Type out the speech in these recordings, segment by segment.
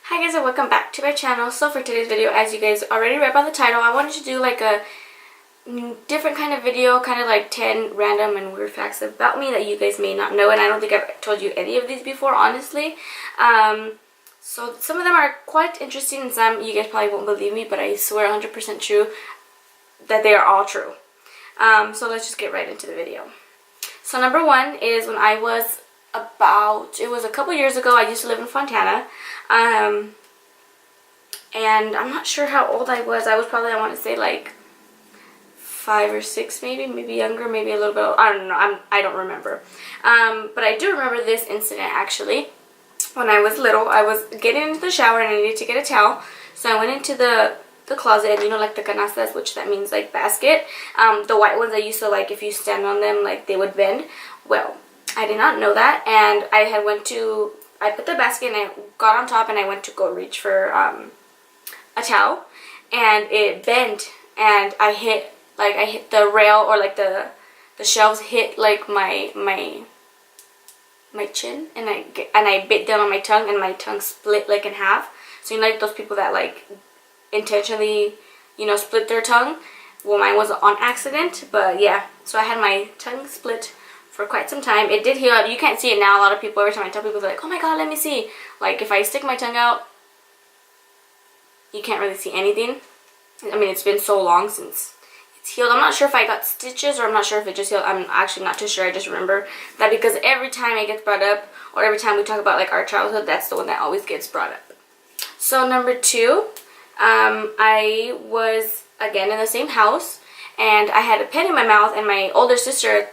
Hi guys and welcome back to my channel. So for today's video, as you guys already read by the title, I wanted to do like a different kind of video, kind of like 10 random and weird facts about me that you guys may not know, and I don't think I've told you any of these before, honestly. So some of them are quite interesting and some you guys probably won't believe me, but I swear 100% true that they are all true. So let's just get right into the video. So number one is when I was it was a couple years ago. I used to live in Fontana, and I'm not sure how old I was. I was probably, I want to say like 5 or 6, maybe younger, maybe a little bit older. I don't know, I don't remember, but I do remember this incident actually. When I was little, I was getting into the shower and I needed to get a towel, so I went into the closet, and you know, like the canastas, which that means like basket, the white ones I used to, like, if you stand on them, like they would bend. Well, I did not know that, and I put the basket and I got on top and I went to go reach for a towel, and it bent, and I hit the rail, or like the shelves hit like my chin, and I bit down on my tongue, and my tongue split like in half. So you know, like those people that like intentionally, you know, split their tongue. Well, mine was on accident, but yeah, so I had my tongue split for quite some time. It did heal. You can't see it now. A lot of people, every time I tell people, they're like, oh my god, let me see. Like if I stick my tongue out, you can't really see anything. I mean, it's been so long since it's healed. I'm not sure if I got stitches, or I'm not sure if it just healed. I'm actually not too sure. I just remember that because every time it gets brought up, or every time we talk about like our childhood, that's the one that always gets brought up. So number two, I was again in the same house, and I had a pen in my mouth, and my older sister,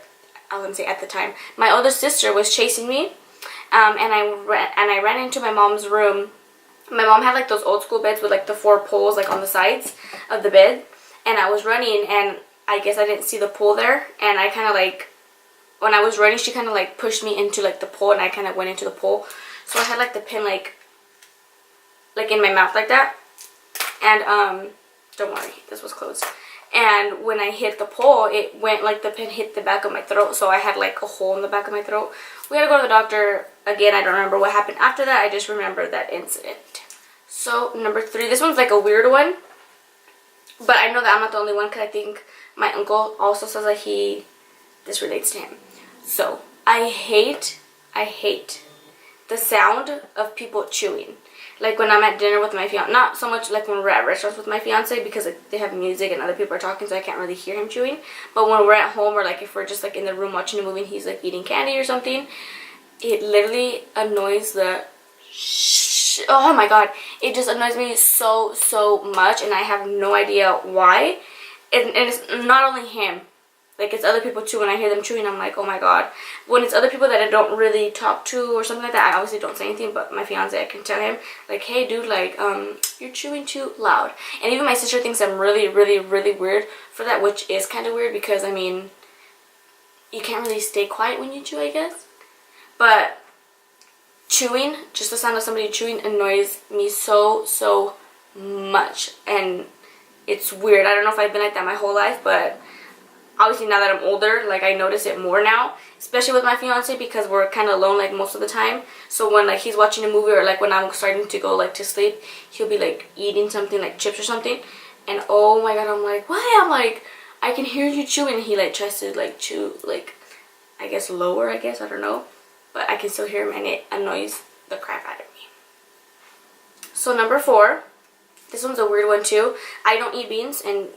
I wouldn't say at the time, my older sister was chasing me, and I ran into my mom's room. My mom had like those old school beds with like the 4 poles like on the sides of the bed, and I was running, and I guess I didn't see the pole there, and I kind of like, when I was running, she kind of like pushed me into like the pole, and I kind of went into the pole, so I had like the pin like in my mouth like that, and don't worry, this was closed. And when I hit the pole, it went like the pin hit the back of my throat, so I had like a hole in the back of my throat. We had to go to the doctor. Again, I don't remember what happened after that. I just remember that incident. So number 3, this one's like a weird one, but I know that I'm not the only one, because I think my uncle also says that this relates to him. So I hate the sound of people chewing. Like when I'm at dinner with my fiance, not so much like when we're at restaurants with my fiance, because like, they have music and other people are talking, so I can't really hear him chewing. But when we're at home, or like if we're just like in the room watching a movie and he's like eating candy or something, it literally annoys the oh my god, it just annoys me so much, and I have no idea why. And it's not only him, like it's other people too. When I hear them chewing, I'm like, oh my god. When it's other people that I don't really talk to or something like that, I obviously don't say anything, but my fiance, I can tell him like, hey dude, like you're chewing too loud. And even my sister thinks I'm really weird for that, which is kind of weird, because I mean, you can't really stay quiet when you chew, I guess. But chewing, just the sound of somebody chewing, annoys me so much, and it's weird. I don't know if I've been like that my whole life, but obviously now that I'm older, like I notice it more now, especially with my fiance, because we're kind of alone like most of the time. So when like he's watching a movie, or like when I'm starting to go like to sleep, he'll be like eating something like chips or something, and oh my god, I'm like, what? I'm like, I can hear you chewing, and he like tries to like chew like, I guess lower, I don't know, but I can still hear him, and it annoys the crap out of me. So number 4, this one's a weird one too. I don't eat beans, and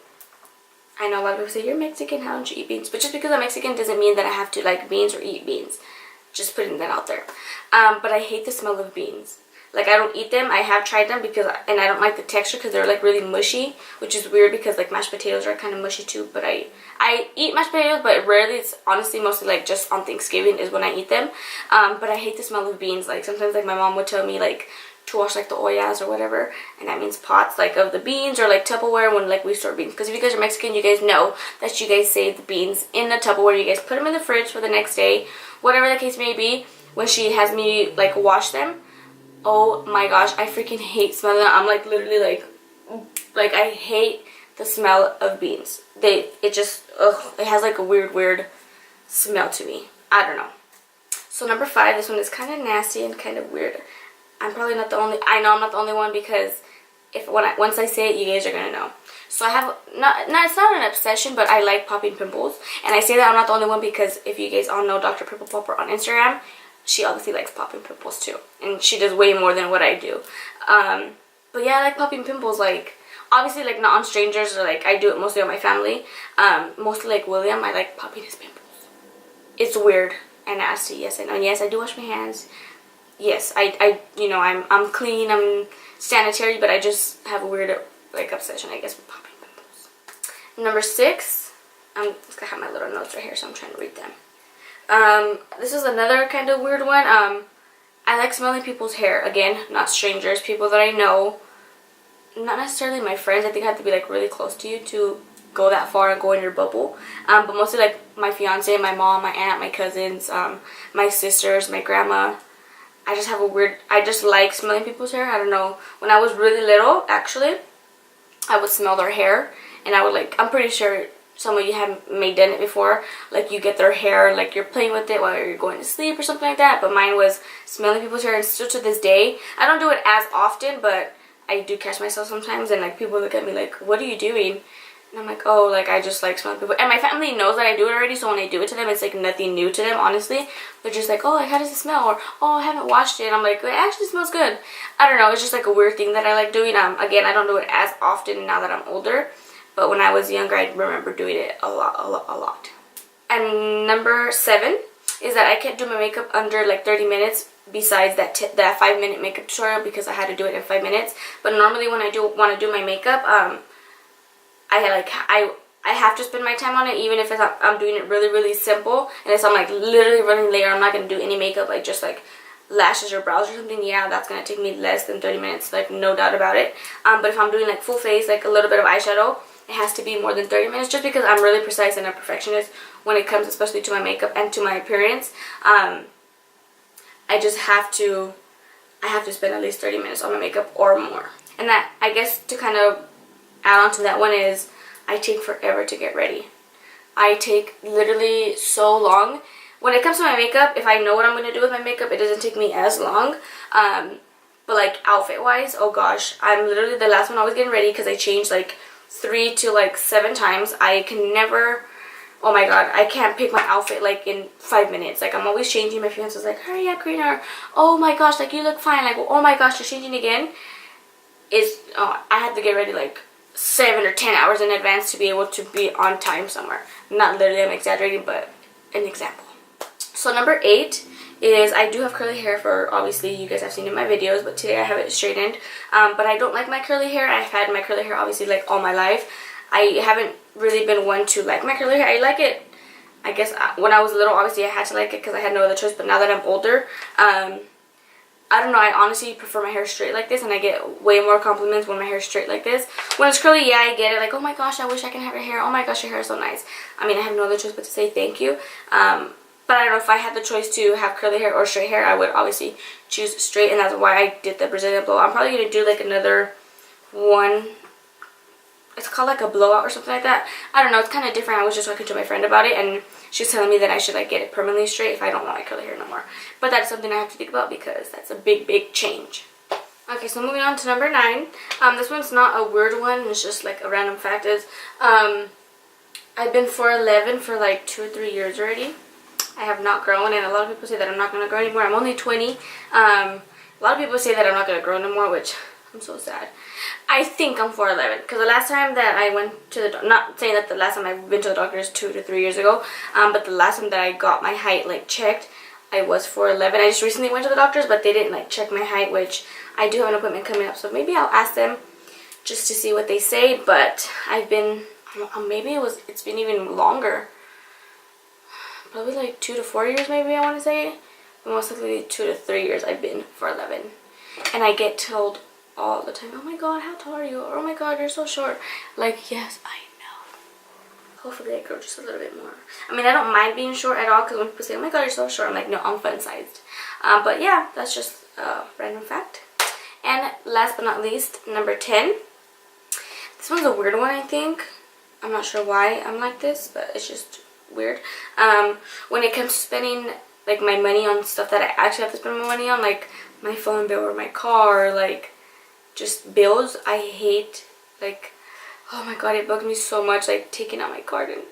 I know a lot of people say, you're Mexican, how don't you eat beans? But just because I'm Mexican doesn't mean that I have to like beans or eat beans. Just putting that out there. But I hate the smell of beans. Like I don't eat them. I have tried them and I don't like the texture, because they're like really mushy, which is weird because like mashed potatoes are kind of mushy too. But I eat mashed potatoes, but rarely. It's honestly mostly like just on Thanksgiving is when I eat them. But I hate the smell of beans. Like sometimes like my mom would tell me like to wash like the ollas or whatever, and that means pots like of the beans, or like Tupperware when like we store beans, because if you guys are Mexican, you guys know that you guys save the beans in the Tupperware. You guys put them in the fridge for the next day, whatever the case may be. When she has me like wash them, oh my gosh, I freaking hate smelling them. I'm like literally like I hate the smell of beans. It just, ugh, it has like a weird smell to me. I don't know. So number 5, this one is kind of nasty and kind of weird. I'm probably not the only, I know I'm not the only one, because once I say it, you guys are gonna know. So I have, it's not an obsession, but I like popping pimples. And I say that I'm not the only one because if you guys all know Dr. Pimple Popper on Instagram, she obviously likes popping pimples too. And she does way more than what I do. But yeah, I like popping pimples, like, obviously, like, not on strangers, or like, I do it mostly on my family. Mostly like William, I like popping his pimples. It's weird and nasty, yes I know. Yes, I do wash my hands. Yes, I you know, I'm clean, I'm sanitary, but I just have a weird, like, obsession, I guess, with popping pimples. Number 6, I have my little notes right here, so I'm trying to read them. This is another kind of weird one. I like smelling people's hair. Again, not strangers, people that I know. Not necessarily my friends. I think I have to be, like, really close to you to go that far and go in your bubble. But mostly, like, my fiance, my mom, my aunt, my cousins, my sisters, my grandma. I just like smelling people's hair. I don't know. When I was really little, actually, I would smell their hair. And I would, like, I'm pretty sure some of you may done it before. Like, you get their hair, like, you're playing with it while you're going to sleep or something like that. But mine was smelling people's hair. And still to this day, I don't do it as often, but I do catch myself sometimes. And, like, people look at me like, what are you doing? And I'm like, oh, like, I just like smelling people. And my family knows that I do it already, so when I do it to them, it's, like, nothing new to them, honestly. They're just like, oh, like, how does it smell? Or, oh, I haven't washed it. And I'm like, it actually smells good. I don't know. It's just, like, a weird thing that I like doing. Again, I don't do it as often now that I'm older. But when I was younger, I remember doing it a lot. And number 7 is that I can't do my makeup under, like, 30 minutes. Besides that 5-minute makeup tutorial, because I had to do it in 5 minutes. But normally when I do want to do my makeup, I have to spend my time on it, even if I'm doing it really simple, and if I'm, like, literally running late, or I'm not going to do any makeup, like, just, like, lashes or brows or something. Yeah, that's going to take me less than 30 minutes, like, no doubt about it. But if I'm doing, like, full face, like, a little bit of eyeshadow, it has to be more than 30 minutes, just because I'm really precise and a perfectionist when it comes especially to my makeup and to my appearance. I have to spend at least 30 minutes on my makeup or more. And that, I guess, to kind of add on to that one, is I take forever to get ready. I take literally so long. When it comes to my makeup, if I know what I'm going to do with my makeup, it doesn't take me as long. But, like, outfit wise, oh gosh, I'm literally, the last one I was getting ready, because I changed like 3 to like 7 times. I can never, oh my god, I can't pick my outfit like in 5 minutes. Like, I'm always changing. My fiance was like, hurry up, Karina. Oh my gosh, like, you look fine. Like, oh my gosh, you're changing again. I had to get ready like 7 or 10 hours in advance to be able to be on time somewhere. Not literally, I'm exaggerating, but an example. So number 8 is, I do have curly hair, for obviously you guys have seen in my videos, but today I have it straightened. But I don't like my curly hair. I've had my curly hair obviously like all my life. I haven't really been one to like my curly hair. I like it, I guess, when I was little, obviously I had to like it because I had no other choice. But now that I'm older, I don't know, I honestly prefer my hair straight like this, and I get way more compliments when my hair is straight like this. When it's curly, yeah, I get it, like, oh my gosh, I wish I can have your hair, oh my gosh, your hair is so nice. I mean, I have no other choice but to say thank you. But I don't know, if I had the choice to have curly hair or straight hair, I would obviously choose straight, and that's why I did the Brazilian blowout. I'm probably going to do like another one. It's called like a blowout or something like that. I don't know, it's kind of different. I was just talking to my friend about it, and she's telling me that I should like get it permanently straight if I don't want my curly hair no more. But that's something I have to think about, because that's a big change. Okay, so moving on to number 9. This one's not a weird one, it's just like a random fact. Is I've been 4'11" for like 2 or 3 years already. I have not grown, and a lot of people say that I'm not going to grow anymore. I'm only 20. A lot of people say that I'm not going to grow anymore, which I'm so sad. I think I'm 4'11", because the last time that I went to the, not saying that the last time I've been to the doctor is 2 to 3 years ago, but the last time that I got my height like checked, I was 4'11". I just recently went to the doctors, but they didn't like check my height, which I do have an appointment coming up, so maybe I'll ask them just to see what they say. But I've been, maybe it's been even longer. Probably like 2 to 4 years, maybe, I want to say. But most likely 2 to 3 years I've been 4'11". And I get told all the time, oh my god, how tall are you? Or, oh my god, you're so short. Like, yes, I know. Hopefully I grow just a little bit more. I mean, I don't mind being short at all, because when people say, oh my god, you're so short, I'm like, no, I'm fun-sized. But yeah, that's just a random fact. And last but not least, number 10. This one's a weird one, I think. I'm not sure why I'm like this, but it's just weird. When it comes to spending like my money on stuff that I actually have to spend my money on, like my phone bill or my car, like just bills. I hate, like, oh my god, it bugs me so much, like taking out my card and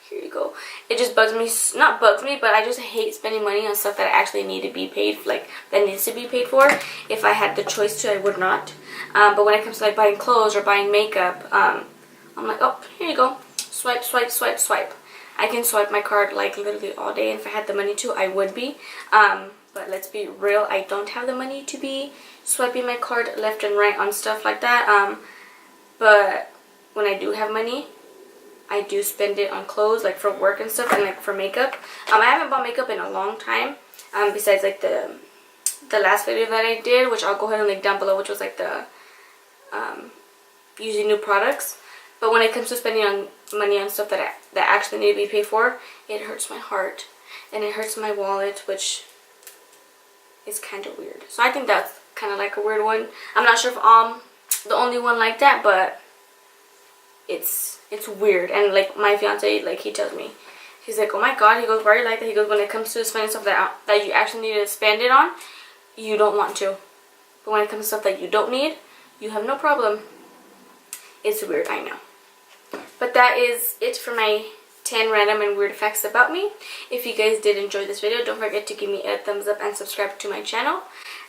here you go. It just bugs me, not bugs me, but I just hate spending money on stuff that I actually need to be paid, like that needs to be paid for. If I had the choice to, I would not. But when it comes to like buying clothes or buying makeup, I'm like, oh, here you go. Swipe, swipe, swipe, swipe. I can swipe my card like literally all day, and if I had the money to, I would be. But let's be real, I don't have the money to be swiping my card left and right on stuff like that. But when I do have money, I do spend it on clothes, like for work and stuff, and like for makeup. I haven't bought makeup in a long time, besides like the last video that I did, which I'll go ahead and link down below, which was like the using new products. But when it comes to spending on money on stuff that actually need to be paid for, it hurts my heart and it hurts my wallet, which is kind of weird. So I think that's kind of like a weird one. I'm not sure if I'm the only one like that, but it's weird. And like my fiance, like he tells me, he's like, oh my god, he goes, why are you like that? He goes, when it comes to spending stuff that you actually need to spend it on, you don't want to. But when it comes to stuff that you don't need, you have no problem. It's weird, I know. But that is it for my 10 random and weird facts about me. If you guys did enjoy this video, don't forget to give me a thumbs up and subscribe to my channel.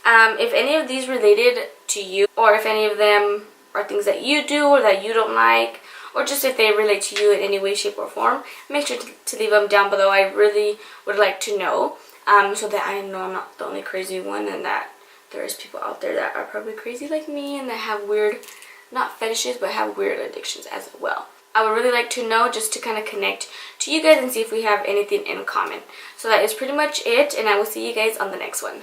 If any of these related to you, or if any of them are things that you do or that you don't like, or just if they relate to you in any way, shape, or form, make sure to leave them down below. I really would like to know, so that I know I'm not the only crazy one, and that there's people out there that are probably crazy like me and that have weird, not fetishes, but have weird addictions as well. I would really like to know, just to kind of connect to you guys and see if we have anything in common. So that is pretty much it, and I will see you guys on the next one.